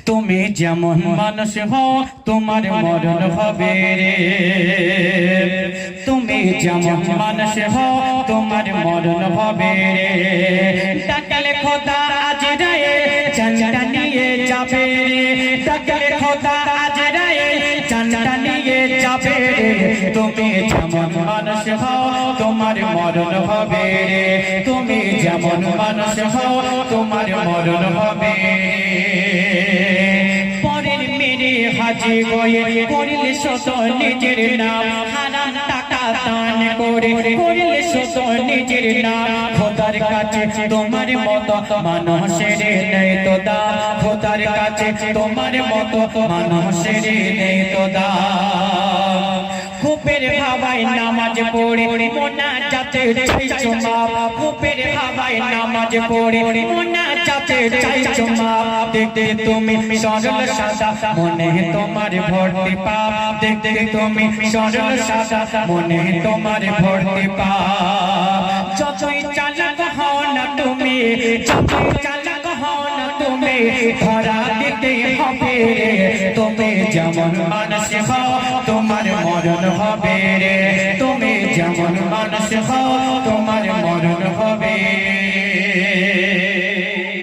তুমি যেমন মানুষ হও তোমার মরণ হবে রে। তুমি যেমন মানুষ হও তোমার মরণ হবে রে। ডাকলে খোদা আজ রায়ে জানটা নিয়ে যাবে রে। ডাকলে খোদা আজ রায়ে জানটা নিয়ে যাবে রে। তুমি যেমন মানুষ হও তোমার মরণ হবে রে। তুমি যেমন মানুষ হও তোমার মরণ হবে। পরের মেরে হাজি গয়ে করিলে শত নিজের নাম, হারাম টাকা দান করে করিলে শত নিজের নাম। খোদার কাছে তোমার মতো মানুষের নেই তো দাম। খোদার কাছে তোমার মতো মানুষের নেই তো দাম। খুপের ভাবায় নামাজ পড়ে মোনাজাতে চাইছো মাপ। খুপের ভাবায় নামাজ পড়ে মোনাজাতে চাইছো মাপ। দেখতে তুমি সরল সাদা মনে তোমার ভর্তি পাপ। দেখতে তুমি সরল সাদা মনে তোমার ভর্তি পাপ। যতই চালাক হও না তুমি, যতই চালাক হও না তুমি, ধরা দিতে হবে রে। তুমি যেমন মানুষ হও তোমার মরণ হবে রে। তুমি যেমন মানুষ হও তোমার মরণ হবে।